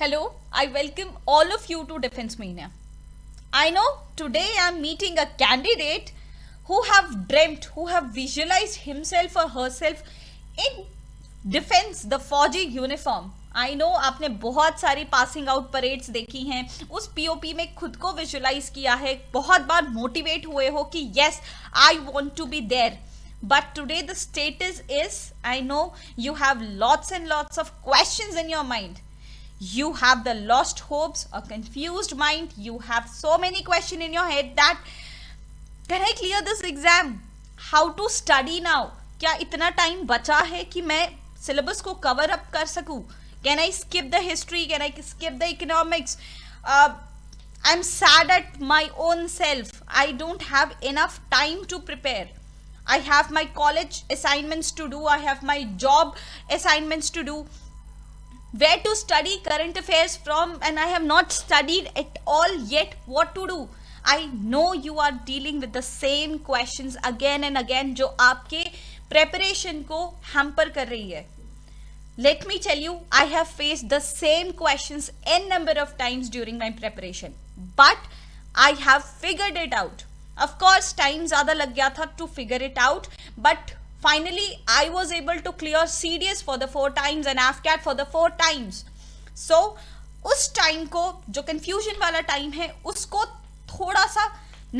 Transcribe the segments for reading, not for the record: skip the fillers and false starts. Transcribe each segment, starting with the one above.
Hello, I welcome all of you to Defense Mania. I know today I am meeting a candidate who have dreamt, who have visualized himself or herself in defense, the फौजी uniform. I know आपने बहुत सारी passing out parades देखी हैं, उस POP में खुद को विजुलाइज किया है, बहुत बार मोटिवेट हुए हो कि yes I want to be there. But today the status is, I know you have lots and lots of questions in your mind. You have the lost hopes, a confused mind. You have so many questions in your head that can I clear this exam? How to study now? क्या इतना time बचा है कि मैं syllabus को cover up कर सकूं? Can I skip the history? Can I skip the economics? I'm sad at my own self. I don't have enough time to prepare. I have my college assignments to do. I have my job assignments to do. Where to study current affairs from, and I have not studied at all yet. What to do? I know you are dealing with the same questions again and again जो आपके preparation को hamper कर रही है. Let me tell you, I have faced the same questions n number of times during my preparation, but I have figured it out. Of course, time ज़्यादा लग गया था to figure it out, but finally I was able to clear CDS for the 4 times and AFCAT for the 4 times. So उस time को जो confusion वाला time है उसको थोड़ा सा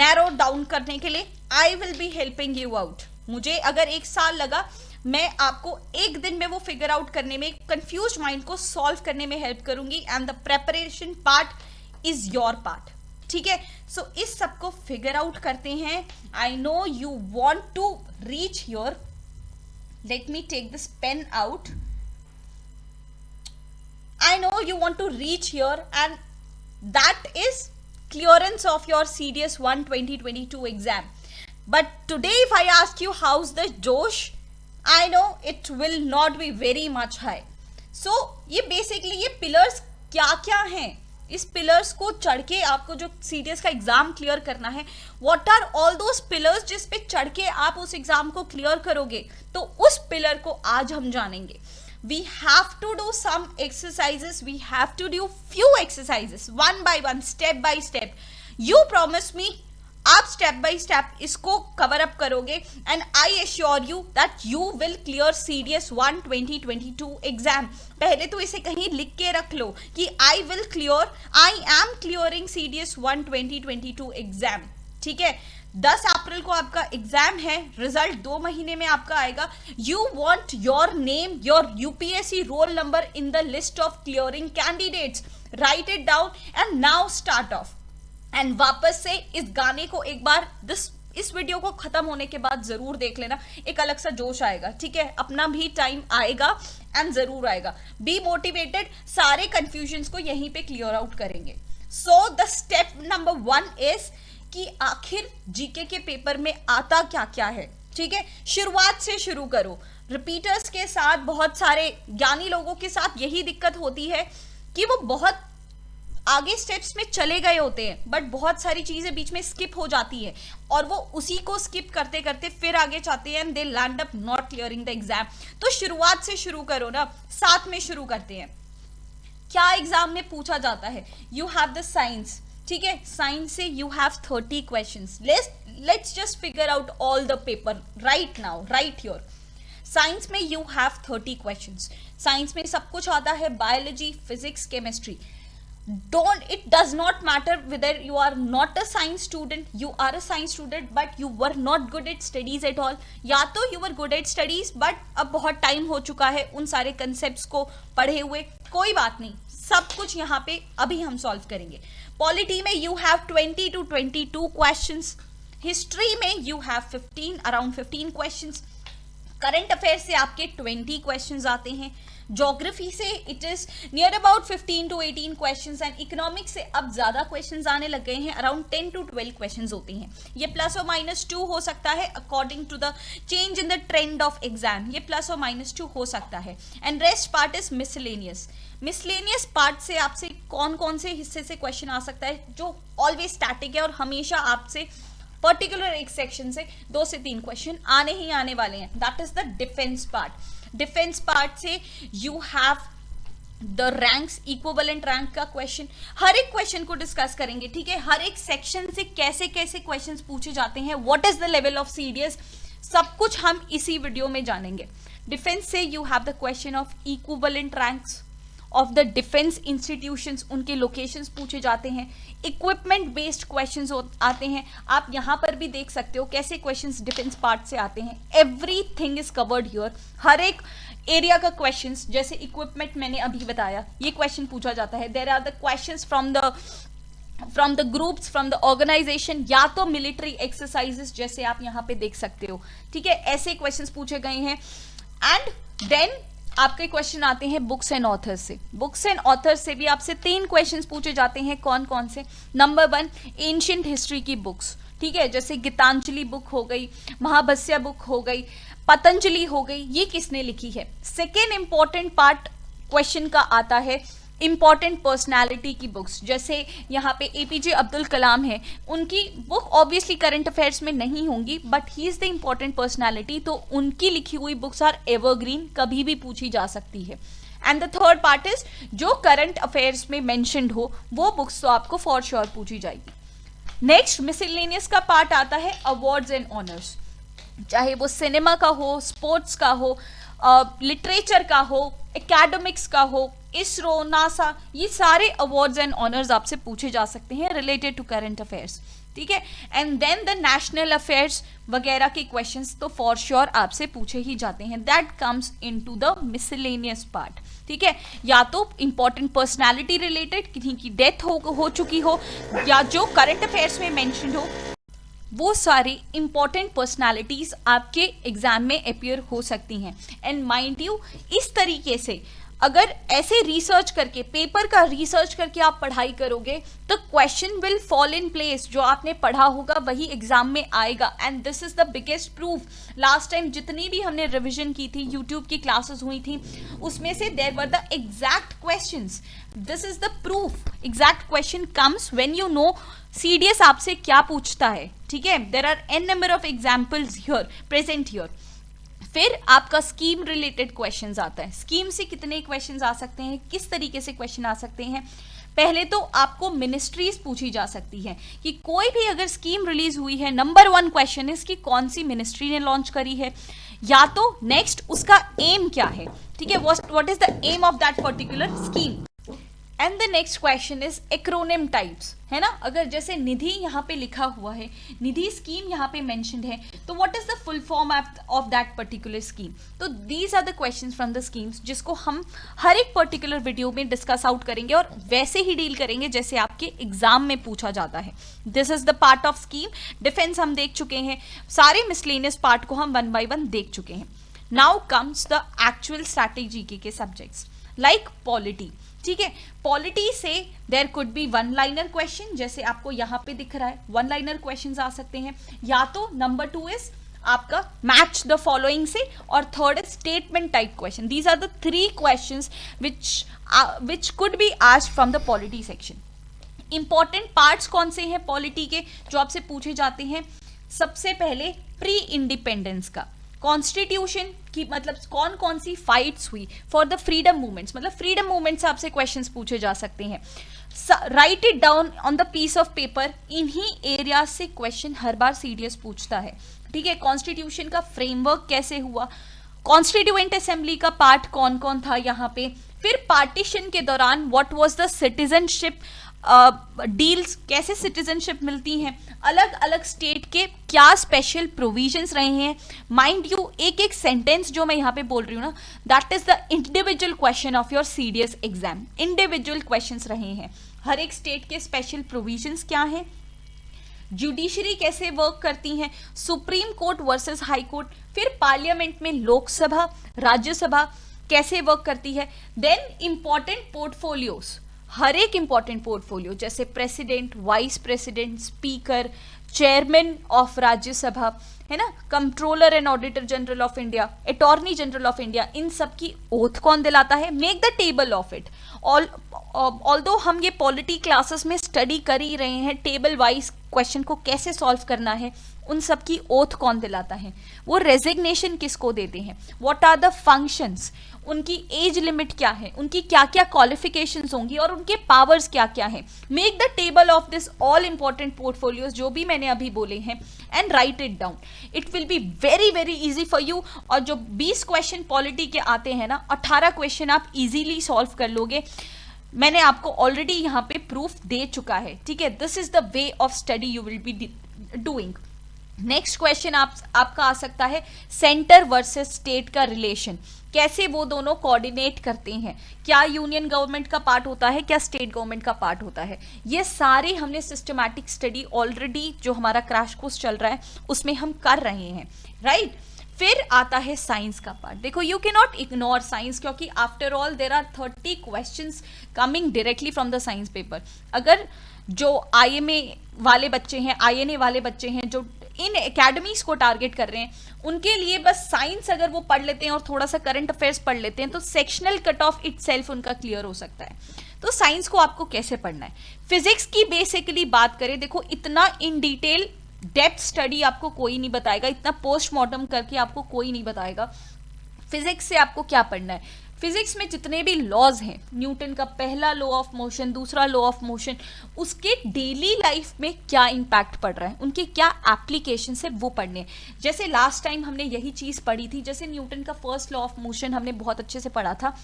narrow down करने के लिए I will be helping you out. मुझे अगर 1 साल लगा, मैं आपको एक दिन में वो फिगर आउट करने में, कंफ्यूज माइंड को सॉल्व करने में हेल्प करूंगी and the preparation part is your part. ठीक है, सो इस सबको फिगर आउट करते हैं. I know you want to reach your, let me take this pen out. I know you want to reach your and that is clearance of your CDS 1 2022 exam. But today if I ask you how's the Josh, I know it will not be very much high. So ये basically ये pillars क्या क्या हैं, इस pillars को चढ़ के आपको जो CDS का एग्जाम क्लियर करना है, what are all those pillars जिस पे चढ़ के आप उस एग्जाम को क्लियर करोगे, तो उस पिलर को आज हम जानेंगे. We have to do some exercises, we have to do few exercises one by one, step by step. You promise me आप स्टेप बाय स्टेप इसको कवर अप करोगे and I assure you that you will clear CDS 1 2022 exam. पहले तो इसे कहीं लिख के रख लो कि I will clear, I am clearing CDS 1 2022 exam. ठीक है, 10 अप्रैल को आपका एग्जाम है, रिजल्ट 2 महीने में आपका आएगा. You want your name, your UPSC roll number in the list of clearing candidates. Right it down and now start of. And वापस से इस गाने को एक बार इस वीडियो को खत्म होने के बाद जरूर देख लेना, एक अलग सा जोश आएगा. ठीक है, अपना भी टाइम आएगा एंड जरूर आएगा. बी मोटिवेटेड, सारे कंफ्यूजन्स को यहीं पे क्लियर आउट करेंगे. So the step number 1 is कि आखिर जीके के पेपर में आता क्या क्या है. ठीक है, शुरुआत से शुरू करो. रिपीटर्स के साथ, बहुत सारे ज्ञानी लोगों के साथ यही दिक्कत होती है कि वो बहुत आगे स्टेप्स में चले गए होते हैं बट बहुत सारी चीजें बीच में स्किप हो जाती है और वो उसी को स्किप करते करते फिर आगे चाहते हैं and they land up not clearing the exam. तो शुरुआत से शुरू करो ना, साथ में शुरू करते हैं. क्या एग्जाम में पूछा जाता है? You have the science. ठीक है, साइंस से you have 30 questions. Let's just figure out all the paper right now, right your. Science में यू हैव 30 क्वेश्चंस. साइंस में सब कुछ आता है, biology, physics, chemistry. It does not matter whether you are not a science student, you are a science student but you were not good at studies at all, या तो you were good at studies but अब बहुत time हो चुका है उन सारे concepts को पढ़े हुए. कोई बात नहीं, सब कुछ यहाँ पे अभी हम सॉल्व करेंगे. पॉलिटी में you have 20 to 22 questions. History में you have around 15 questions. Current affair से आपके 20 क्वेश्चंस आते हैं. ज्योग्राफी से it is near about 15 to 18 questions and economics से अब ज्यादा क्वेश्चंस आने लग गए हैं, अराउंड 10 to 12 क्वेश्चंस होते हैं. ये +or -2 हो सकता है according to the change in the trend of exam. ये +or -2 हो सकता है. And rest part is miscellaneous. Miscellaneous part से आपसे कौन कौन से हिस्से से क्वेश्चन आ सकता है जो ऑलवेज स्टैटिक है और हमेशा आपसे पर्टिकुलर एक सेक्शन से 2 से 3 क्वेश्चन आने ही आने वाले हैं. That is the defence part. Defence part से you have the ranks, equivalent rank का क्वेश्चन, हर एक क्वेश्चन को डिस्कस करेंगे, ठीक है। हर एक सेक्शन से कैसे कैसे क्वेश्चंस पूछे जाते हैं, what is the level of CDS, सब कुछ हम इसी वीडियो में जानेंगे। डिफेंस से you have the question of equivalent ranks of the defence institutions, उनके लोकेशंस पूछे जाते हैं। इक्विपमेंट बेस्ड क्वेश्चंस आते हैं, आप यहाँ पर भी देख सकते हो कैसे क्वेश्चंस डिफेंस पार्ट से आते हैं। एवरीथिंग इज कवर्ड हियर, हर एक एरिया का क्वेश्चंस, जैसे इक्विपमेंट मैंने अभी बताया, ये क्वेश्चन पूछा जाता है। There are the questions from the groups, from the organization, या तो मिलिट्री एक्सरसाइजेस जैसे आप यहाँ पे देख सकते हो, ठीक है, ऐसे क्वेश्चंस पूछे गए हैं। एंड देन आपके क्वेश्चन आते हैं बुक्स एंड ऑथर्स से। बुक्स एंड ऑथर्स से भी आपसे 3 क्वेश्चंस पूछे जाते हैं। कौन कौन से? नंबर 1, एंशिएंट हिस्ट्री की बुक्स, ठीक है, जैसे गीतांजलि बुक हो गई, महाभाष्य बुक हो गई, पतंजलि हो गई, ये किसने लिखी है। सेकेंड इंपॉर्टेंट पार्ट क्वेश्चन का आता है इंपॉर्टेंट पर्सनालिटी की बुक्स, जैसे यहाँ पे एपीजे अब्दुल कलाम है, उनकी बुक ऑब्वियसली करंट अफेयर्स में नहीं होंगी, but he is the important personality, तो उनकी लिखी हुई बुक्स आर एवरग्रीन, कभी भी पूछी जा सकती है। And the third part is जो करंट अफेयर्स में मेंशन्ड हो वो बुक्स तो आपको फॉर श्योर पूछी जाएगी। नेक्स्ट मिसलेनियस का पार्ट आता है अवार्ड्स एंड ऑनर्स, चाहे वो सिनेमा का हो, स्पोर्ट्स का हो, लिटरेचर का हो, एकेडमिक्स का हो, इसरो, नासा, ये सारे अवार्ड्स एंड ऑनर्स आपसे पूछे जा सकते हैं रिलेटेड टू करंट अफेयर्स, ठीक है। And then the national affairs वगैरह के क्वेश्चंस तो फॉर श्योर आपसे पूछे ही जाते हैं। That comes into the miscellaneous part, ठीक है, या तो इंपॉर्टेंट पर्सनालिटी रिलेटेड, किसी की डेथ हो चुकी हो, या जो करंट अफेयर्स में मेंशन हो, वो सारी इंपॉर्टेंट पर्सनालिटीज आपके एग्जाम में अपीयर हो सकती हैं। एंड माइंड यू, इस तरीके से अगर ऐसे रिसर्च करके, पेपर का रिसर्च करके आप पढ़ाई करोगे तो question will fall in place, जो आपने पढ़ा होगा वही एग्जाम में आएगा। And this is the biggest proof. Last time जितनी भी हमने रिवीजन की थी, यूट्यूब की क्लासेस हुई थी, उसमें से there were the exact questions. This is the proof. Exact question comes when you know CDS आपसे क्या पूछता है, ठीक है। There are an number of examples here present here. फिर आपका स्कीम रिलेटेड क्वेश्चंस आता है। स्कीम से कितने क्वेश्चंस आ सकते हैं, किस तरीके से क्वेश्चन आ सकते हैं। पहले तो आपको मिनिस्ट्रीज पूछी जा सकती है कि कोई भी अगर स्कीम रिलीज हुई है, नंबर 1 क्वेश्चन इज कि कौन सी मिनिस्ट्री ने लॉन्च करी है, या तो नेक्स्ट उसका एम क्या है, ठीक है, what is the aim of that particular scheme. And the next question is acronym types, है ना। अगर जैसे निधि यहाँ पे लिखा हुआ है, निधि स्कीम यहाँ पे मेंशन्ड है, तो what is the full form of that particular scheme. तो these are the questions from the schemes, जिसको हम हर एक पर्टिकुलर वीडियो में डिस्कस आउट करेंगे और वैसे ही डील करेंगे जैसे आपके एग्जाम में पूछा जाता है। This is the part of scheme. Defence हम देख चुके हैं, सारे मिसलेनियस पार्ट को हम 1 by 1 देख चुके हैं। Now comes the actual strategy के सब्जेक्ट्स लाइक पॉलिटी, ठीक है। पॉलिटी से there could be 1-liner question, जैसे आपको यहाँ पे दिख रहा है 1-liner क्वेश्चंस आ सकते हैं, या तो नंबर 2 इज आपका मैच द फॉलोइंग से, और third is statement type question. These are the 3 questions which could be asked from the polity section. Important parts कौन से हैं पॉलिटी के जो आपसे पूछे जाते हैं। सबसे पहले प्री इंडिपेंडेंस का कॉन्स्टिट्यूशन की, मतलब कौन कौन सी फाइट्स हुई फॉर द फ्रीडम मूवमेंट्स, मतलब फ्रीडम मूवमेंट से आपसे क्वेश्चंस पूछे जा सकते हैं। Write it down on the piece of paper, इन्हीं एरिया से क्वेश्चन हर बार सीडीएस पूछता है, ठीक है। कॉन्स्टिट्यूशन का फ्रेमवर्क कैसे हुआ, कॉन्स्टिट्यूएंट असेंबली का पार्ट कौन कौन था यहाँ पे, फिर पार्टीशन के दौरान what was the citizenship deals, कैसे सिटीजनशिप मिलती हैं, अलग अलग स्टेट के क्या स्पेशल प्रोविजंस रहे हैं। माइंड यू, एक एक सेंटेंस जो मैं यहाँ पे बोल रही हूँ ना, that is the individual question of your CDS exam. Individual questions रहे हैं, हर एक स्टेट के स्पेशल प्रोविजंस क्या हैं, जुडिशरी कैसे वर्क करती हैं, supreme court versus high court, फिर पार्लियामेंट में लोकसभा राज्यसभा कैसे वर्क करती है। देन इंपॉर्टेंट पोर्टफोलियोज, हर एक इंपॉर्टेंट पोर्टफोलियो, जैसे president, vice president, speaker, chairman of Rajya Sabha, है ना, controller and auditor general of India, attorney general of India, इन सब की ओथ कौन दिलाता है। Make the table of it. Although हम ये पॉलिटी क्लासेस में स्टडी कर ही रहे हैं, टेबल वाइज क्वेश्चन को कैसे सॉल्व करना है, उन सब की ओथ कौन दिलाता है, वो रेजिग्नेशन किसको देते हैं, व्हाट आर द फंक्शंस, उनकी एज लिमिट क्या है, उनकी क्या क्या क्वालिफिकेशंस होंगी और उनके पावर्स क्या क्या हैं। Make the table of this all important portfolios जो भी मैंने अभी बोले हैं and right it down. It will be very very easy for you. और जो 20 क्वेश्चन पॉलिटी के आते हैं ना, 18 क्वेश्चन आप इजीली सॉल्व कर लोगे। मैंने आपको ऑलरेडी यहाँ पे प्रूफ दे चुका है, ठीक है। This is the way of study you will be doing. Next question आपका आ सकता है सेंटर वर्सेस स्टेट का रिलेशन, कैसे वो दोनों कोऑर्डिनेट करते हैं, क्या यूनियन गवर्नमेंट का पार्ट होता है, क्या स्टेट गवर्नमेंट का पार्ट होता है। ये सारे हमने सिस्टमैटिक स्टडी ऑलरेडी जो हमारा क्रैश कोर्स चल रहा है उसमें हम कर रहे हैं, राइट। फिर आता है साइंस का पार्ट। देखो you can not ignore science, क्योंकि after all there are 30 questions coming directly from the science paper. अगर जो आईएमए वाले बच्चे हैं, आईएनए वाले बच्चे हैं जो इन एकेडमीज को टारगेट कर रहे हैं, उनके लिए बस साइंस अगर वो पढ़ लेते हैं और थोड़ा सा करंट अफेयर्स पढ़ लेते हैं तो सेक्शनल कट ऑफ इटसेल्फ उनका क्लियर हो सकता है। तो साइंस को आपको कैसे पढ़ना है। फिजिक्स की बेसिकली बात करें, देखो इतना इन डिटेल डेप्थ स्टडी आपको कोई नहीं बताएगा, इतना पोस्टमार्टम करके आपको कोई नहीं बताएगा। फिजिक्स से आपको क्या पढ़ना है, फिजिक्स में जितने भी लॉज हैं, न्यूटन का पहला लॉ ऑफ मोशन, दूसरा लॉ ऑफ मोशन, उसके डेली लाइफ में क्या इम्पैक्ट पड़ रहा है, उनके क्या एप्लीकेशन है वो पढ़ने हैं। जैसे लास्ट टाइम हमने यही चीज़ पढ़ी थी, जैसे न्यूटन का फर्स्ट लॉ ऑफ मोशन हमने बहुत अच्छे से पढ़ा था,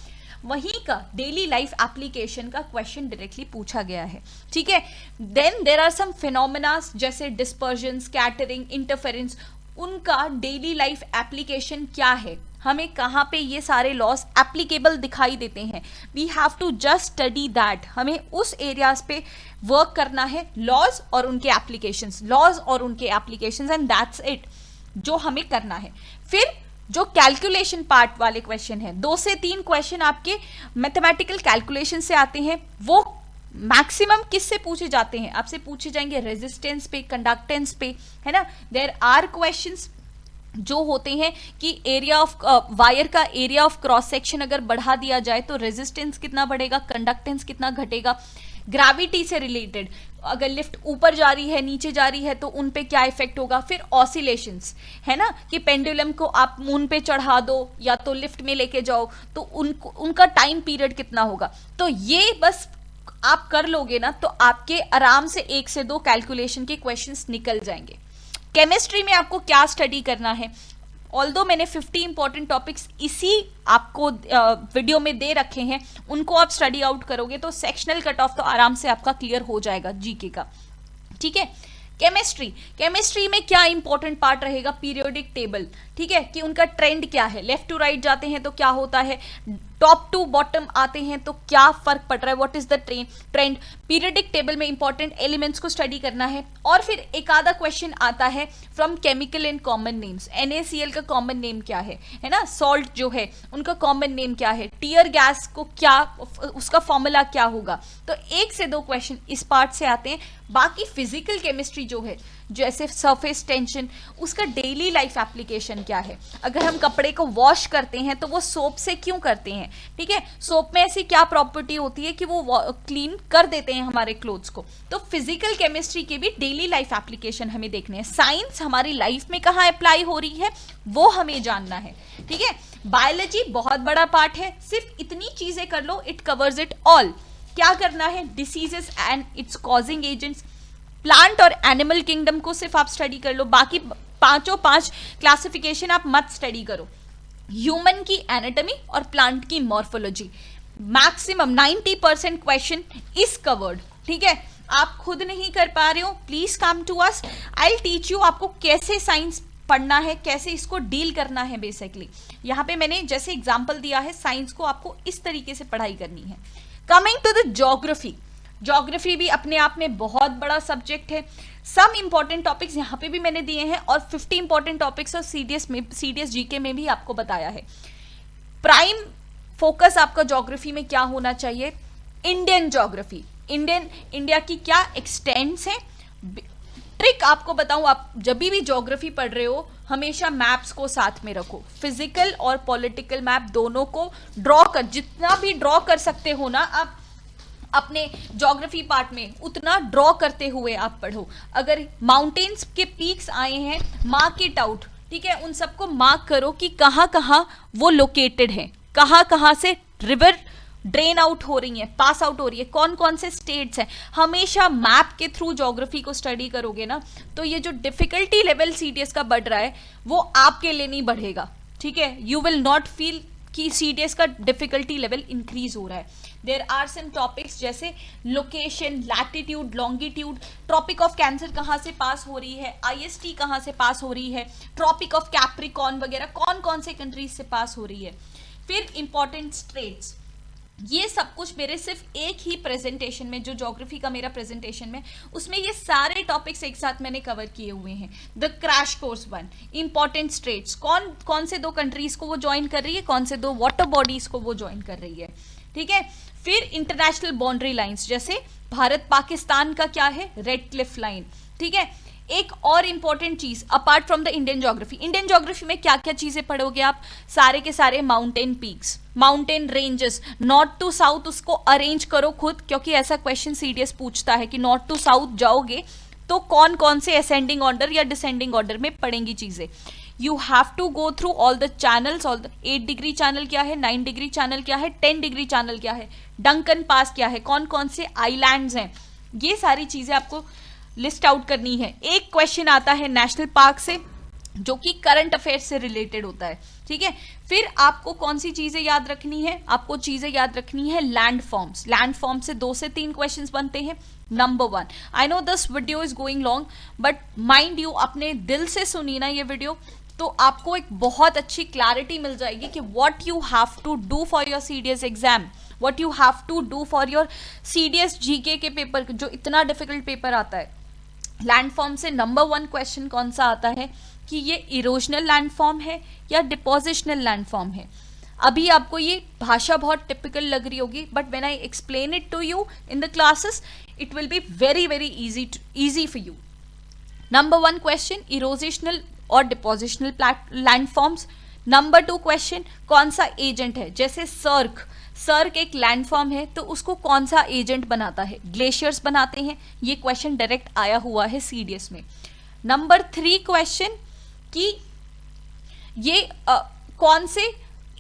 वहीं का डेली लाइफ एप्लीकेशन का क्वेश्चन डायरेक्टली पूछा गया है, ठीक है। Then there are some phenomena जैसे डिस्पर्जन, स्कैटरिंग, इंटरफेरेंस, उनका डेली लाइफ एप्लीकेशन क्या है, हमें कहाँ पे ये सारे लॉस एप्लीकेबल दिखाई देते हैं। We have to just study that, हमें उस एरियाज पे वर्क करना है, लॉज और उनके एप्लीकेशंस, लॉज और उनके एप्लीकेशंस, एंड दैट्स इट जो हमें करना है। फिर जो कैलकुलेशन पार्ट वाले क्वेश्चन है, 2 से 3 क्वेश्चन आपके मैथमेटिकल कैलकुलेशन से आते हैं। वो मैक्सिमम किससे पूछे जाते हैं, आपसे पूछे जाएंगे रेजिस्टेंस पे, कंडक्टेंस पे, है ना। देयर आर क्वेश्चंस जो होते हैं कि एरिया ऑफ वायर का एरिया ऑफ क्रॉस सेक्शन अगर बढ़ा दिया जाए तो रेजिस्टेंस कितना बढ़ेगा, कंडक्टेंस कितना घटेगा। ग्रेविटी से रिलेटेड, अगर लिफ्ट ऊपर जा रही है, नीचे जा रही है तो उन पे क्या इफेक्ट होगा। फिर ऑसिलेशंस, है ना, कि पेंडुलम को आप मून पे चढ़ा दो या तो लिफ्ट में लेके जाओ तो उनका टाइम पीरियड कितना होगा। तो ये बस आप कर लोगे ना तो आपके आराम से 1 से 2 कैलकुलेशन के क्वेश्चंस निकल जाएंगे। केमिस्ट्री में आपको क्या स्टडी करना है, ऑल्दो मैंने 50 इंपॉर्टेंट टॉपिक्स इसी आपको वीडियो में दे रखे हैं, उनको आप स्टडी आउट करोगे तो सेक्शनल कट ऑफ तो आराम से आपका क्लियर हो जाएगा जीके का, ठीक है। केमिस्ट्री में क्या इंपॉर्टेंट पार्ट रहेगा, पीरियोडिक टेबल, ठीक है, कि उनका ट्रेंड क्या है, लेफ्ट टू राइट जाते हैं तो क्या होता है, टॉप टू बॉटम आते हैं तो क्या फर्क पड़ रहा है, what is the trend. Periodic table में इंपॉर्टेंट एलिमेंट्स को स्टडी करना है। और फिर एक आधा क्वेश्चन आता है from chemical and common names, NaCl का कॉमन नेम क्या है ना, सॉल्ट जो है उनका कॉमन नेम क्या है, टीयर गैस को क्या उसका फॉर्मूला क्या होगा। तो 1 से 2 क्वेश्चन इस पार्ट से आते हैं। बाकी फिजिकल केमिस्ट्री जो है, जैसे सरफेस टेंशन, उसका डेली लाइफ एप्लीकेशन क्या है, अगर हम कपड़े को वॉश करते हैं तो वो सोप से क्यों करते हैं, ठीक है, सोप में ऐसी क्या प्रॉपर्टी होती है कि वो क्लीन कर देते हैं हमारे क्लोथ्स को। तो फिजिकल केमिस्ट्री के भी डेली लाइफ एप्लीकेशन हमें देखने हैं। साइंस हमारी लाइफ में कहाँ अप्लाई हो रही है वो हमें जानना है, ठीक है। बायोलॉजी बहुत बड़ा पार्ट है, सिर्फ इतनी चीजें कर लो, इट कवर्स इट ऑल। क्या करना है, diseases and it's causing agents, plant और एनिमल किंगडम को सिर्फ आप स्टडी कर लो, बाकी 5 क्लासिफिकेशन आप मत स्टडी करो। ह्यूमन की एनाटॉमी और प्लांट की morphology, maximum 90% question is covered, ठीक है। आप खुद नहीं कर पा रहे हो, please come to us, I will teach you आपको कैसे साइंस पढ़ना है, कैसे इसको डील करना है। बेसिकली यहाँ पे मैंने जैसे एग्जाम्पल दिया है, साइंस को आपको इस तरीके से पढ़ाई करनी है। Coming to the geography, geography भी अपने आप में बहुत बड़ा सब्जेक्ट है। सम इंपॉर्टेंट टॉपिक्स यहाँ पे भी मैंने दिए हैं और 50 इंपॉर्टेंट टॉपिक्स और सीडीएस जीके में भी आपको बताया है। प्राइम फोकस आपका ज्योग्राफी में क्या होना चाहिए, इंडियन ज्योग्राफी, इंडिया की क्या एक्सटेंट्स हैं। ट्रिक आपको बताऊं, आप जब भी ज्योग्राफी पढ़ रहे हो हमेशा मैप्स को साथ में रखो, फिजिकल और पॉलिटिकल मैप दोनों को ड्रॉ कर, जितना भी ड्रॉ कर सकते हो ना आप अपने ज्योग्राफी पार्ट में उतना ड्रॉ करते हुए आप पढ़ो। अगर माउंटेन्स के पीक्स आए हैं, मार्क इट आउट, ठीक है, उन सबको मार्क करो कि कहाँ कहाँ वो लोकेटेड है, कहाँ कहाँ से रिवर ड्रेन आउट हो रही है, पास आउट हो रही है, कौन कौन से स्टेट्स हैं। हमेशा मैप के थ्रू ज्योग्राफी को स्टडी करोगे ना, तो ये जो डिफिकल्टी लेवल सीडीएस का बढ़ रहा है वो आपके लिए नहीं बढ़ेगा, ठीक है। यू विल नॉट फील कि सीडीएस का डिफिकल्टी लेवल इंक्रीज हो रहा है। देयर आर सम टॉपिक्स जैसे location, latitude, longitude, tropic of cancer कहाँ से पास हो रही है, आईएसटी कहाँ से पास हो रही है, ट्रॉपिक ऑफ कैप्रिकॉर्न वगैरह कौन कौन से कंट्रीज से पास हो रही है। फिर इंपॉर्टेंट स्ट्रेट्स, ये सब कुछ मेरे सिर्फ एक ही प्रेजेंटेशन में, जो ज्योग्राफी का मेरा प्रेजेंटेशन में, उसमें ये सारे टॉपिक्स एक साथ मैंने कवर किए हुए हैं। The crash course 1, important straits, कौन कौन से 2 कंट्रीज को वो ज्वाइन कर रही है, कौन से 2 वाटर बॉडीज को वो ज्वाइन कर रही है, ठीक है। फिर इंटरनेशनल बाउंड्री लाइंस, जैसे भारत पाकिस्तान का क्या है, रेड क्लिफ लाइन, ठीक है। एक और इंपॉर्टेंट चीज apart from the Indian geography में क्या क्या चीजें पढ़ोगे आप, सारे के सारे mountain peaks, mountain ranges, north to south, उसको अरेंज करो खुद, क्योंकि ऐसा क्वेश्चन सीडीएस पूछता है कि नॉर्थ टू साउथ जाओगे तो कौन कौन से असेंडिंग ऑर्डर या डिसेंडिंग ऑर्डर में पढ़ेंगी चीजें। You have to go through all the channels, all the 8 degree channel क्या है, 9 डिग्री चैनल क्या है, 10 डिग्री चैनल क्या है, डंकन पास क्या है, कौन कौन से आइलैंड्स हैं, ये सारी चीजें आपको लिस्ट आउट करनी है। एक क्वेश्चन आता है नेशनल पार्क से जो कि करंट अफेयर से रिलेटेड होता है, ठीक है। फिर आपको कौन सी चीजें याद रखनी है, आपको चीजें याद रखनी है लैंड फॉर्म्स। लैंड फॉर्म से 2 से 3 क्वेश्चंस बनते हैं। Number 1, I know this video is going long, but mind you अपने दिल से सुनी ना ये वीडियो, तो आपको एक बहुत अच्छी क्लैरिटी मिल जाएगी कि what you have to do for your CDS exam, what you have to do for your CDS GK के पेपर, जो इतना डिफिकल्ट पेपर आता है। लैंडफॉर्म से नंबर 1 क्वेश्चन कौन सा आता है कि ये इरोजनल लैंडफॉर्म है या डिपोजिशनल लैंडफॉर्म है। अभी आपको ये भाषा बहुत टिपिकल लग रही होगी, but when I explain it to you in the classes it will be very very easy for you. Number 1 question, erosional और डिपोजिशनल लैंडफॉर्म्स। नंबर 2 क्वेश्चन, कौन सा एजेंट है, जैसे सर्क एक लैंडफॉर्म है तो उसको कौन सा एजेंट बनाता है, ग्लेशियर्स बनाते हैं। ये क्वेश्चन डायरेक्ट आया हुआ है सीडीएस में। नंबर 3 क्वेश्चन कि ये कौन से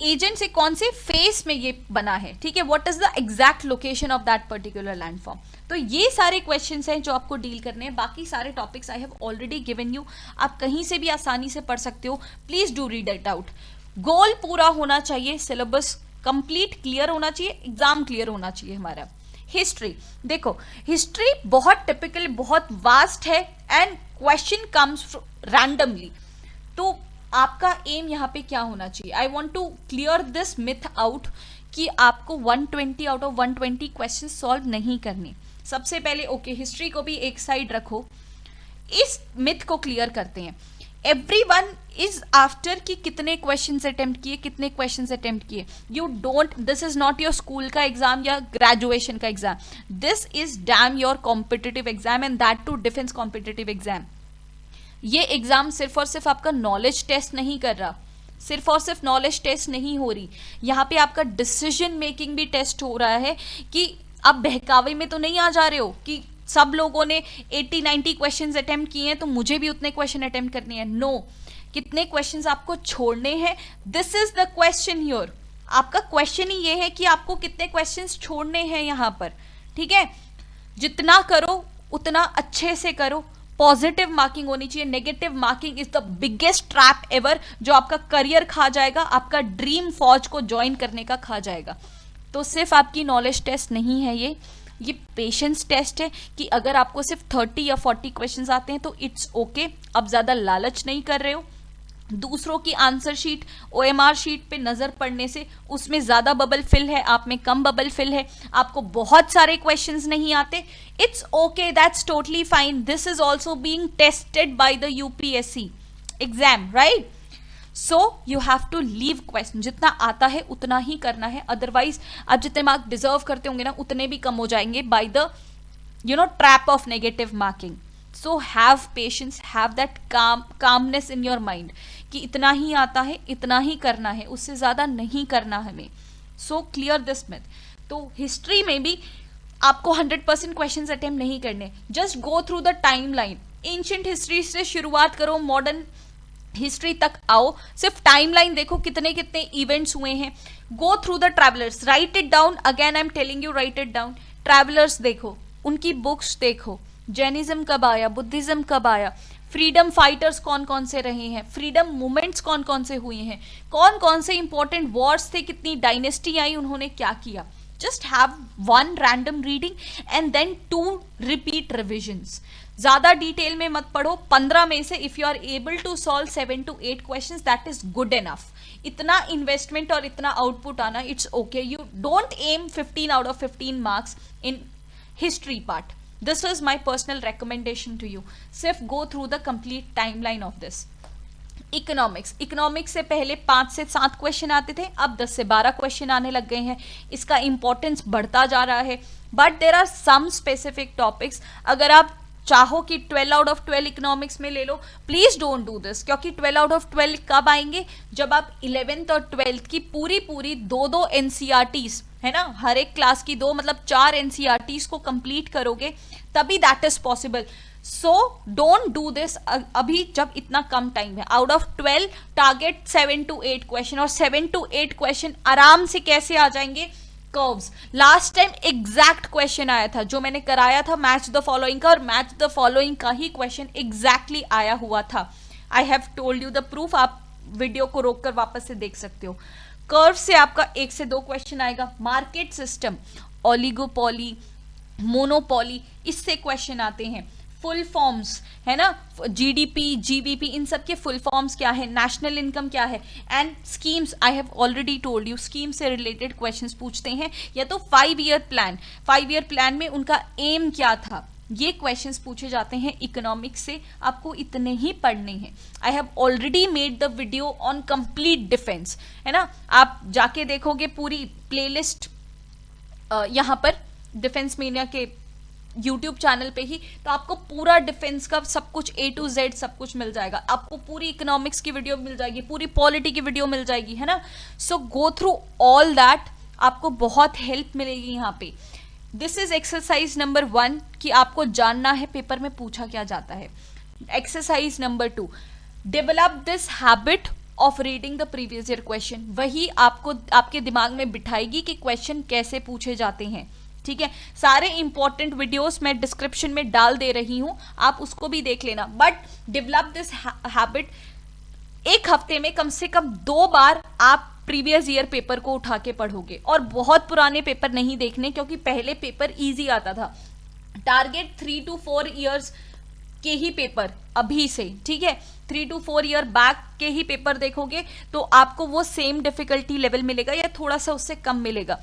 एजेंट से कौन से फेस में ये बना है, ठीक है, what is the exact location of that particular landform. तो ये सारे क्वेश्चंस हैं जो आपको डील करने हैं। बाकी सारे topics I have already given you, आप कहीं से भी आसानी से पढ़ सकते हो। Please do read it out. Goal पूरा होना चाहिए, सिलेबस कंप्लीट क्लियर होना चाहिए, एग्जाम क्लियर होना चाहिए हमारा। हिस्ट्री, देखो हिस्ट्री बहुत टिपिकल, बहुत वास्ट है एंड क्वेश्चन कम्स रैंडमली। तो आपका एम यहाँ पे क्या होना चाहिए, I want to clear this myth out कि आपको 120 आउट ऑफ 120 क्वेश्चन सॉल्व नहीं करने। सबसे पहले ओके, हिस्ट्री को भी एक साइड रखो, इस मिथ को क्लियर करते हैं। एवरीवन इज आफ्टर कि कितने क्वेश्चंस अटेम्प्ट किए, कितने क्वेश्चंस अटेम्प्ट किए। You don't, this is not your school का एग्जाम या ग्रेजुएशन का exam, this is damn your competitive exam and that too defence competitive exam. ये एग्जाम सिर्फ और सिर्फ आपका नॉलेज टेस्ट नहीं कर रहा, सिर्फ और सिर्फ नॉलेज टेस्ट नहीं हो रही, यहाँ पे आपका डिसीजन मेकिंग भी टेस्ट हो रहा है कि आप बहकावे में तो नहीं आ जा रहे हो कि सब लोगों ने 80-90 क्वेश्चंस अटेम्प्ट किए हैं तो मुझे भी उतने क्वेश्चन अटेम्प्ट करने हैं। नो, कितने क्वेश्चंस आपको छोड़ने हैं, this is the question here. आपका क्वेश्चन ही ये है कि आपको कितने क्वेश्चंस छोड़ने हैं यहाँ पर, ठीक है। जितना करो उतना अच्छे से करो, पॉजिटिव मार्किंग होनी चाहिए। Negative marking is the biggest trap ever, जो आपका करियर खा जाएगा, आपका ड्रीम फौज को ज्वाइन करने का खा जाएगा। तो सिर्फ आपकी नॉलेज टेस्ट नहीं है ये पेशेंस टेस्ट है कि अगर आपको सिर्फ 30 या 40 क्वेश्चंस आते हैं तो इट्स ओके, अब ज़्यादा लालच नहीं कर रहे हो। दूसरों की आंसर शीट, OMR शीट पे नज़र पड़ने से उसमें ज़्यादा बबल फिल है, आप में कम बबल फिल है, आपको बहुत सारे क्वेश्चंस नहीं आते, it's okay, that's totally fine. This is also being tested by the UPSC exam, right. So you have to leave question, जितना आता है उतना ही करना है, अदरवाइज आप जितने मार्क डिजर्व करते होंगे ना उतने भी कम हो जाएंगे by the trap of negative marking. So have patience, have that calmness in your mind कि इतना ही आता है, इतना ही करना है, उससे ज़्यादा नहीं करना हमें। So clear this myth. तो हिस्ट्री में भी आपको 100% क्वेश्चंस अटेम्प्ट नहीं करने, just go through the time line. Ancient history से शुरुआत करो, मॉडर्न हिस्ट्री तक आओ, सिर्फ टाइमलाइन देखो कितने कितने इवेंट्स हुए हैं। गो through the travellers, right it down, again I am telling you right it down. Travellers देखो, उनकी बुक्स देखो, जैनिज्म कब आया, बुद्धिज्म कब आया, फ्रीडम फाइटर्स कौन कौन से रहे हैं, फ्रीडम मूवमेंट्स कौन कौन से हुए हैं, कौन कौन से इंपॉर्टेंट वॉर्स थे, कितनी डायनेस्टी आई, उन्होंने क्या किया। Just have one random reading and then 2 repeat revisions. ज्यादा डिटेल में मत पढ़ो, 15 में से if you are able to solve 7 to 8 questions, that is good enough. इतना इन्वेस्टमेंट और इतना आउटपुट आना, it's okay. You don't aim 15 out of 15 marks in history part. This is my personal recommendation to you. सिर्फ go through the complete timeline of this. Economics से पहले 5 से 7 question आते थे, अब 10 से 12 क्वेश्चन आने लग गए हैं। इसका इंपॉर्टेंस बढ़ता जा रहा है, but there are some specific topics. अगर आप चाहो कि 12 out of 12 इकोनॉमिक्स में ले लो, प्लीज डोंट डू दिस, क्योंकि 12 out of 12 कब आएंगे, जब आप 11th और 12th की पूरी 2 एनसीईआरटीज है ना, हर एक क्लास की 2 मतलब 4 एनसीईआरटीज को कंप्लीट करोगे, तभी that is possible. So don't do this अभी जब इतना कम टाइम है। Out of 12 target 7 to 8 question, और 7 to 8 क्वेश्चन आराम से कैसे आ जाएंगे, curves. Last time exact question आया था जो मैंने कराया था मैच द फॉलोइंग का, और मैच द फॉलोइंग का ही क्वेश्चन एग्जैक्टली आया हुआ था। I have told you the proof, आप वीडियो को रोककर वापस से देख सकते हो। कर्व से आपका 1 से 2 क्वेश्चन आएगा। मार्केट सिस्टम, ओलिगोपॉली, मोनोपॉली, इससे क्वेश्चन आते हैं। फुल फॉर्म्स है ना, जीडीपी, जीबीपी, इन सब के फुल फॉर्म्स क्या है, नेशनल इनकम क्या है, and schemes. I have already told you, scheme से रिलेटेड क्वेश्चंस पूछते हैं, या तो 5 ईयर प्लान, 5 ईयर प्लान में उनका एम क्या था, ये क्वेश्चंस पूछे जाते हैं इकोनॉमिक्स से। आपको इतने ही पढ़ने हैं। आई have already made the video on complete defence, है ना, आप जाके देखोगे पूरी प्लेलिस्ट यहाँ पर डिफेंस मीडिया के यूट्यूब चैनल पे ही, तो आपको पूरा डिफेंस का सब कुछ A to Z सब कुछ मिल जाएगा। आपको पूरी इकोनॉमिक्स की वीडियो मिल जाएगी, पूरी पॉलिटी की वीडियो मिल जाएगी, है ना। सो गो थ्रू ऑल दैट, आपको बहुत हेल्प मिलेगी यहाँ पे। दिस इज एक्सरसाइज नंबर 1 कि आपको जानना है पेपर में पूछा क्या जाता है। Exercise number 2, develop this habit of reading the previous year question. वही आपको आपके दिमाग में बिठाएगी कि क्वेश्चन कैसे पूछे जाते हैं, ठीक है। सारे इंपॉर्टेंट वीडियोस मैं डिस्क्रिप्शन में डाल दे रही हूं, आप उसको भी देख लेना। बट डेवलप दिस हैबिट, एक हफ्ते में कम से कम 2 बार आप प्रीवियस ईयर पेपर को उठा के पढ़ोगे, और बहुत पुराने पेपर नहीं देखने, क्योंकि पहले पेपर इजी आता था। टारगेट 3 to 4 ईयर्स के ही पेपर अभी से, ठीक है, 3 to 4 ईयर बैक के ही पेपर देखोगे तो आपको वो सेम डिफिकल्टी लेवल मिलेगा या थोड़ा सा उससे कम मिलेगा।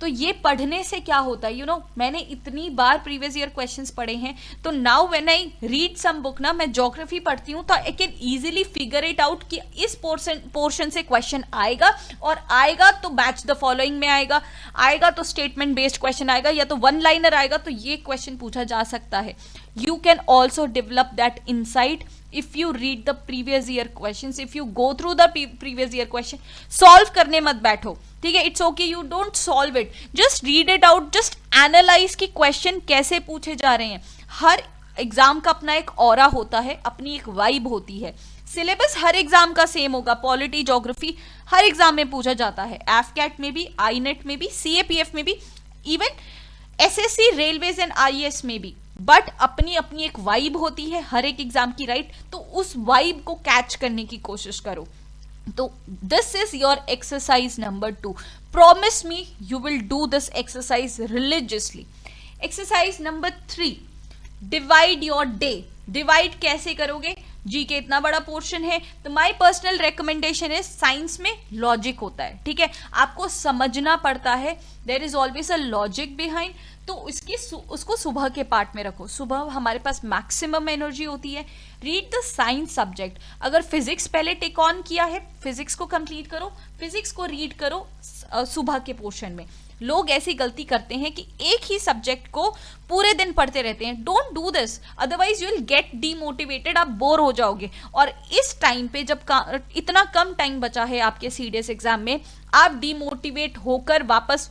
तो ये पढ़ने से क्या होता है, यू नो, मैंने इतनी बार प्रीवियस ईयर क्वेश्चंस पढ़े हैं, तो now when I read some book ना, मैं ज्योग्राफी पढ़ती हूँ तो I can easily figure it out कि इस पोर्शन से क्वेश्चन आएगा, और आएगा तो मैच द फॉलोइंग में आएगा, आएगा तो स्टेटमेंट बेस्ड क्वेश्चन आएगा, या तो 1 लाइनर आएगा, तो ये क्वेश्चन पूछा जा सकता है। You can also develop that insight if you read the previous year questions, if you go through the previous year question, solve करने मत बैठो, ठीक है। it's okay, you don't solve it, just read it out, just analyze कि question कैसे पूछे जा रहे हैं। हर एग्जाम का अपना एक ऑरा होता है, अपनी एक वाइब होती है। सिलेबस हर एग्जाम का सेम होगा, पॉलिटी, ज्योग्राफी हर एग्जाम में पूछा जाता है, एफकैट में भी, आईनेट में भी, सीएपीएफ में भी, even SSC, railways and IAS में भी। बट अपनी अपनी एक वाइब होती है हर एक एग्जाम की, राइट। तो उस वाइब को कैच करने की कोशिश करो। तो this is your exercise number 2। Promise me you will do this exercise religiously. Exercise number 3, divide your day. Divide कैसे करोगे, जी के इतना बड़ा पोर्शन है, तो my personal recommendation is, science में लॉजिक होता है, ठीक है, आपको समझना पड़ता है, there is always a logic behind. तो उसको सुबह के पार्ट में रखो। सुबह हमारे पास मैक्सिमम एनर्जी होती है। Read the science subject. अगर फिजिक्स पहले टेक ऑन किया है, फिजिक्स को कंप्लीट करो, फिजिक्स को रीड करो सुबह के पोर्शन में। लोग ऐसी गलती करते हैं कि एक ही सब्जेक्ट को पूरे दिन पढ़ते रहते हैं। Don't do this, otherwise you will get demotivated, आप बोर हो जाओगे। और इस टाइम पे जब इतना कम टाइम बचा है आपके सीडीएस एग्जाम में, आप डीमोटिवेट होकर वापस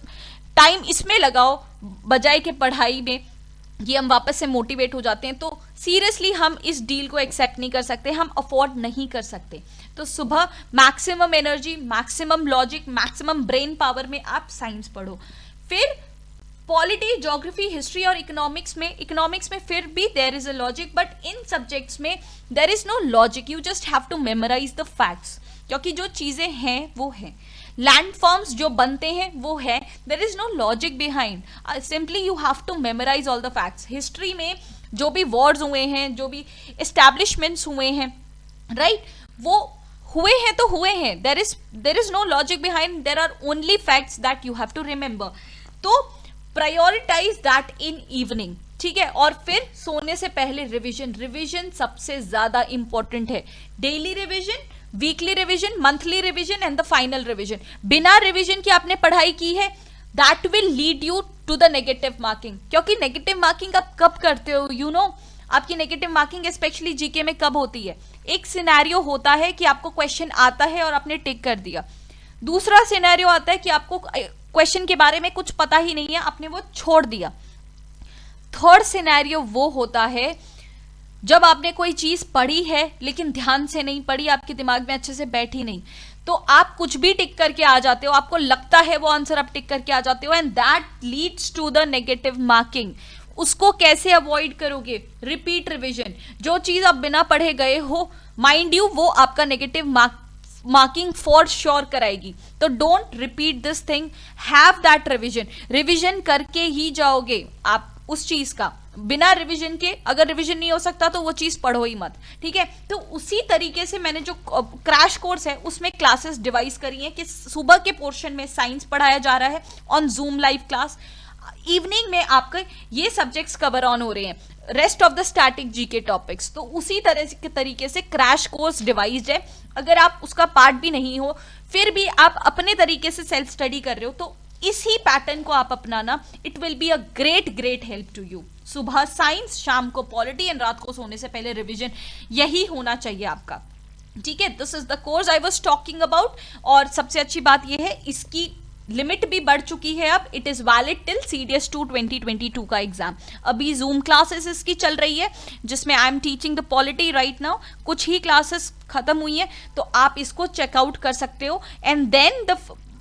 टाइम इसमें लगाओ बजाय के पढ़ाई में, ये हम वापस से मोटिवेट हो जाते हैं। तो सीरियसली हम इस डील को एक्सेप्ट नहीं कर सकते, हम अफोर्ड नहीं कर सकते। तो सुबह maximum energy, maximum logic, maximum brain power में आप साइंस पढ़ो। फिर पॉलिटी, ज्योग्राफी, हिस्ट्री और इकोनॉमिक्स में फिर भी there is a logic, but इन सब्जेक्ट्स में there is no logic, you just have to memorise the facts, क्योंकि जो चीजें हैं वो हैं, लैंड फॉर्म्स जो बनते हैं वो है, there is no logic behind, simply you have to memorise all the facts. History में जो भी वॉर्स हुए हैं, जो भी एस्टैब्लिशमेंट्स हुए हैं, राइट, वो हुए हैं तो हुए हैं, there is no logic behind, there are only facts that you have to remember. तो प्रायोरिटाइज दैट इन इवनिंग, ठीक है। और फिर सोने से पहले रिवीजन सबसे ज्यादा इंपॉर्टेंट है। Daily revision, weekly revision, monthly revision and the final revision. बिना रिवीजन के आपने पढ़ाई की है, that will lead you to the negative marking. क्योंकि नेगेटिव मार्किंग आप कब करते हो, यू नो, आपकी नेगेटिव मार्किंग स्पेशली जीके में कब होती है? एक सिनेरियो होता है कि आपको क्वेश्चन आता है और आपने टिक कर दिया। दूसरा सिनेरियो आता है कि आपको क्वेश्चन के बारे में कुछ पता ही नहीं है, आपने वो छोड़ दिया। थर्ड सिनेरियो वो होता है जब आपने कोई चीज पढ़ी है लेकिन ध्यान से नहीं पढ़ी, आपके दिमाग में अच्छे से बैठी नहीं, तो आप कुछ भी टिक करके आ जाते हो, आपको लगता है वो आंसर आप टिक करके आ जाते हो, and that leads to the negative marking. उसको कैसे अवॉइड करोगे? Repeat revision. जो चीज आप बिना पढ़े गए हो, माइंड यू, वो आपका नेगेटिव मार्किंग फॉर श्योर कराएगी। तो don't repeat this thing, have that revision. Revision करके ही जाओगे आप उस चीज का, बिना रिवीजन के अगर रिवीजन नहीं हो सकता तो वो चीज पढ़ो ही मत, ठीक है। तो उसी तरीके से मैंने जो क्रैश कोर्स है उसमें क्लासेस डिवाइस करी हैं कि सुबह के पोर्शन में साइंस पढ़ाया जा रहा है on zoom live class, evening में आपके ये सब्जेक्ट्स कवर ऑन हो रहे हैं, rest of the static GK topics. तो उसी तरह के तरीके से क्रैश कोर्स डिवाइस्ड है। अगर आप उसका पार्ट भी नहीं हो फिर भी आप अपने तरीके से सेल्फ स्टडी कर रहे हो, तो इसी पैटर्न को आप अपनाना, it will be a great help to you. सुबह साइंस, शाम को पॉलिटी एंड रात को सोने से पहले रिवीजन, यही होना चाहिए आपका, ठीक है। This is the course I was talking about. और सबसे अच्छी बात यह है इसकी लिमिट भी बढ़ चुकी है अब, it is valid till CDS 2 2022 का एग्जाम। अभी जूम क्लासेस इसकी चल रही है जिसमें I am teaching the polity right now, कुछ ही क्लासेस खत्म हुई है, तो आप इसको चेकआउट कर सकते हो। And then the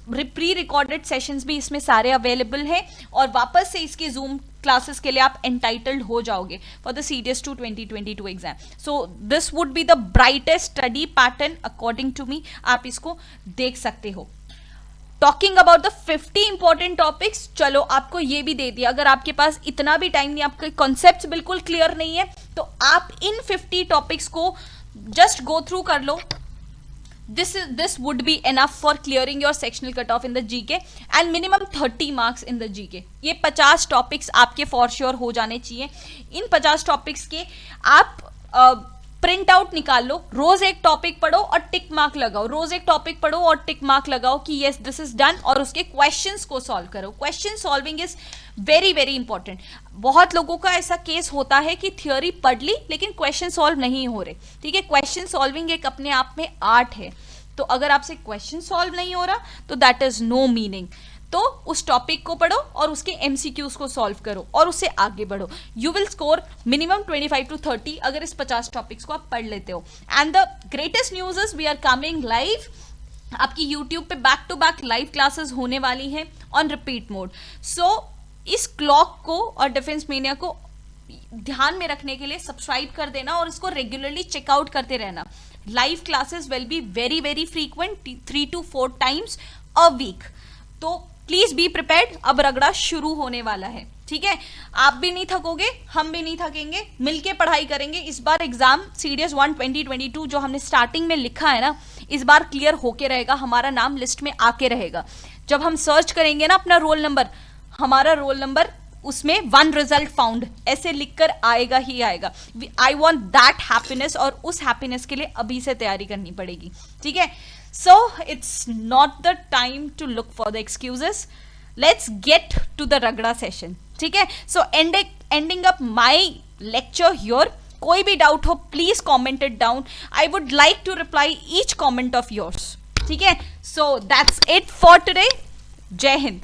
pre recorded sessions भी इसमें सारे अवेलेबल हैं, और वापस से इसकी जूम क्लासेस के लिए आप एंटाइटल्ड हो जाओगे for the CDS 2 2022 exam. So this would be the brightest study pattern according to me, आप इसको देख सकते हो। Talking about the 50 important topics, चलो आपको ये भी दे दिया। अगर आपके पास इतना भी टाइम नहीं, आपके कॉन्सेप्ट्स बिल्कुल क्लियर नहीं है, तो आप इन 50 टॉपिक्स को जस्ट गो थ्रू कर लो। This would be enough for clearing your sectional cutoff in the GK and minimum 30 marks in the GK. ये 50 टॉपिक्स आपके फॉर श्योर हो जाने चाहिए। इन 50 टॉपिक्स के आप प्रिंट आउट निकाल लो, रोज एक टॉपिक पढ़ो और टिक मार्क लगाओ, रोज एक टॉपिक पढ़ो और टिक मार्क लगाओ कि यस दिस इज डन, और उसके क्वेश्चंस को सॉल्व करो। Question solving is very important. बहुत लोगों का ऐसा केस होता है कि थियोरी पढ़ ली लेकिन क्वेश्चन सॉल्व नहीं हो रहे, ठीक है। क्वेश्चन सॉल्विंग एक अपने आप में आर्ट है, तो अगर आपसे क्वेश्चन सॉल्व नहीं हो रहा तो दैट इज नो मीनिंग। तो उस टॉपिक को पढ़ो और उसके MCQs को सॉल्व करो और उससे आगे बढ़ो। You will score minimum 25 to 30 अगर इस 50 टॉपिक्स को आप पढ़ लेते हो। And the greatest news is we are coming live, आपकी YouTube पे back to back live classes होने वाली हैं ऑन रिपीट मोड। सो इस क्लॉक को और डिफेंस मेनिया को ध्यान में रखने के लिए सब्सक्राइब कर देना और इसको रेगुलरली चेकआउट करते रहना। Live classes will be very frequent, 3 to 4 times a week. तो प्लीज बी प्रिपेयर्ड, अब रगड़ा शुरू होने वाला है, ठीक है। आप भी नहीं थकोगे, हम भी नहीं थकेंगे, मिलके पढ़ाई करेंगे। इस बार एग्जाम CDS 1 2022 जो हमने स्टार्टिंग में लिखा है ना, इस बार क्लियर होके रहेगा, हमारा नाम लिस्ट में आके रहेगा। जब हम सर्च करेंगे ना अपना रोल नंबर, हमारा रोल नंबर उसमें 1 रिजल्ट फाउंड ऐसे लिखकर आएगा ही आएगा। आई वॉन्ट दैट हैप्पीनेस, और उस हैप्पीनेस के लिए अभी से तैयारी करनी पड़ेगी, ठीक है। So it's not the time to look for the excuses, let's get to the रगड़ा सेशन, ठीक है। So ending up my lecture here, कोई भी डाउट हो please comment it down, I would like to reply each comment of yours, ठीक है। So that's it for today, जय हिंद।